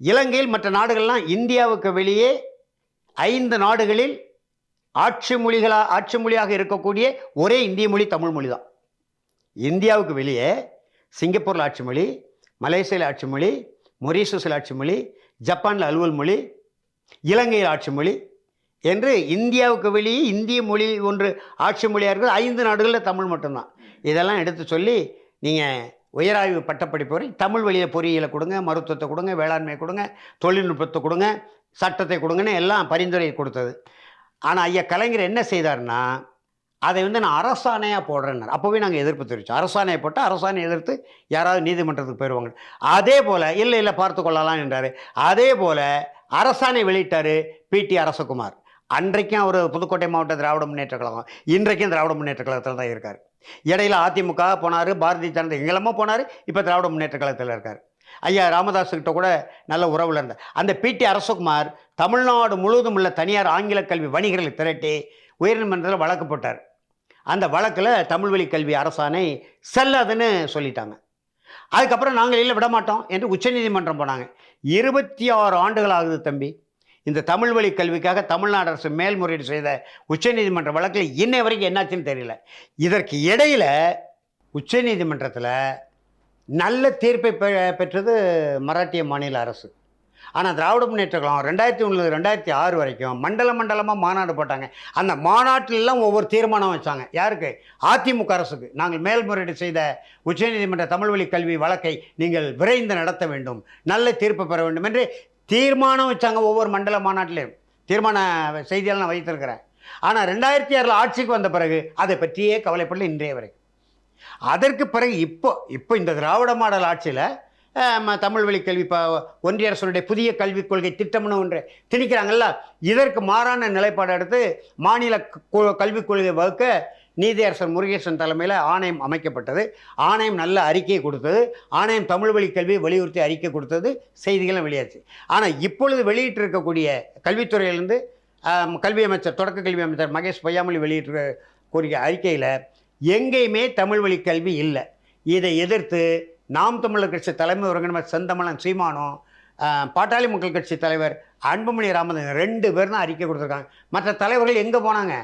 இலங்கையில் மற்ற நாடுகள்லாம் இந்தியாவுக்கு வெளியே 5 நாடுகளில் ஆட்சி மொழியாக இருக்கக்கூடிய ஒரே இந்திய மொழி தமிழ் மொழி தான். இந்தியாவுக்கு வெளியே சிங்கப்பூரில் ஆட்சி மொழி, மலேசியாவில் ஆட்சி மொழி, மொரீஷியஸில் ஆட்சி மொழி, ஜப்பானில் அலுவல் மொழி, இலங்கையில் ஆட்சி மொழி என்று இந்தியாவுக்கு வெளியே இந்திய மொழி ஒன்று ஆட்சி மொழியாக இருக்கிறது 5 நாடுகளில் தமிழ் மட்டும்தான். இதெல்லாம் எடுத்து சொல்லி நீங்கள் உயராய்வு பட்டப்படிப்பு வரை தமிழ் வழியில் பொறியியலை கொடுங்க, மருத்துவத்தை கொடுங்க, வேளாண்மையை கொடுங்க, தொழில்நுட்பத்தை கொடுங்க, சட்டத்தை கொடுங்கன்னு எல்லாம் பரிந்துரை கொடுத்தது. ஆனால் ஐயா கலைஞர் என்ன செய்தார்னா, அதை நான் அரசாணையாக போடுறேன்னார். அப்போவே நாங்கள் எதிர்ப்பு தெரிவித்தோம். அரசாணையை போட்டால் அரசாணை எதிர்த்து யாராவது நீதிமன்றத்துக்கு போயிடுவாங்க. அதே போல் இல்லை பார்த்து கொள்ளலாம் என்றார். அதே போல் அரசாணை வெளியிட்டார் பிடி அரசகுமார். அன்றைக்கும் அவர் புதுக்கோட்டை மாவட்ட திராவிட முன்னேற்ற கழகம், இன்றைக்கும் திராவிட முன்னேற்ற கழகத்தில் தான் இருக்கார். இடையில அதிமுக போனார், பாரதிய ஜனதா எங்கெல்லாமோ போனார், இப்போ திராவிட முன்னேற்ற கழகத்தில் இருக்கார். ஐயா ராமதாஸுக்கிட்ட கூட நல்ல உறவில் இருந்தார். அந்த பிடி அரசகுமார் தமிழ்நாடு முழுவதும் உள்ள தனியார் ஆங்கில கல்வி வணிகர்களை திரட்டி உயர்நீதிமன்றத்தில் வழக்கு போட்டார். அந்த வழக்கில் தமிழ் வழி கல்வி அரசாணை செல்லாதுன்னு சொல்லிட்டாங்க. அதுக்கப்புறம் நாங்கள் இல்லை விடமாட்டோம் என்று உச்சநீதிமன்றம் போனாங்க. 26 ஆண்டுகள் ஆகுது தம்பி. இந்த தமிழ் வழி கல்விக்காக தமிழ்நாடு அரசு மேல்முறையீடு செய்த உச்சநீதிமன்ற வழக்கில் இன்னை வரைக்கும் என்னாச்சுன்னு தெரியல. இதற்கு இடையில் உச்சநீதிமன்றத்தில் நல்ல தீர்ப்பை பெற்றது மராட்டிய மாநில அரசு. ஆனால் திராவிட முன்னேற்ற கழகம் 2001 2006 வரைக்கும் மண்டலமாக மாநாடு போட்டாங்க. அந்த மாநாட்டிலெல்லாம் ஒவ்வொரு தீர்மானம் வச்சாங்க. யாருக்கு? அதிமுக அரசுக்கு. நாங்கள் மேல்முறையீடு செய்த உச்சநீதிமன்ற தமிழ் வழி கல்வி வழக்கை நீங்கள் விரைந்து நடத்த வேண்டும், நல்ல தீர்ப்பு பெற வேண்டும் என்று தீர்மானம் வச்சாங்க. ஒவ்வொரு மண்டல மாநாட்டிலையும் தீர்மான செய்தியெல்லாம் நான் வைத்திருக்கிறேன். ஆனால் 2006 ஆட்சிக்கு வந்த பிறகு அதை பற்றியே கவலைப்படல இன்றைய வரை. அதற்கு பிறகு இப்போ இந்த திராவிட மாடல் ஆட்சியில் தமிழ் வழி கல்வி ஒன்றிய அரசுடைய புதிய கல்விக் கொள்கை திட்டம்னு ஒன்று திணிக்கிறாங்கல்ல, இதற்கு மாறான நிலைப்பாடு எடுத்து மாநில கல்விக் கொள்கை வகுக்க நீதியரசர் முருகேசன் தலைமையில் ஆணையம் அமைக்கப்பட்டது. ஆணையம் நல்ல அறிக்கையை கொடுத்தது. ஆணையம் தமிழ் வழி கல்வியை வலியுறுத்தி அறிக்கை கொடுத்தது. செய்திகளும் வெளியாச்சு. ஆனால் இப்பொழுது வெளியிட்டிருக்கக்கூடிய கல்வித்துறையிலிருந்து கல்வி அமைச்சர், தொடக்க கல்வி அமைச்சர் மகேஷ் பொய்யாமொழி வெளியிட்டிருக்கக்கூடிய அறிக்கையில் எங்கேயுமே தமிழ் வழி கல்வி இல்லை. இதை எதிர்த்து நாம் தமிழர் கட்சி தலைமை ஒருங்கிணைந்த செந்தமிழன் சீமானும், பாட்டாளி மக்கள் கட்சி தலைவர் அன்புமணி ராமதாஸ் 2 பேர் தான் அறிக்கை கொடுத்துருக்காங்க. மற்ற தலைவர்கள் எங்கே போனாங்க?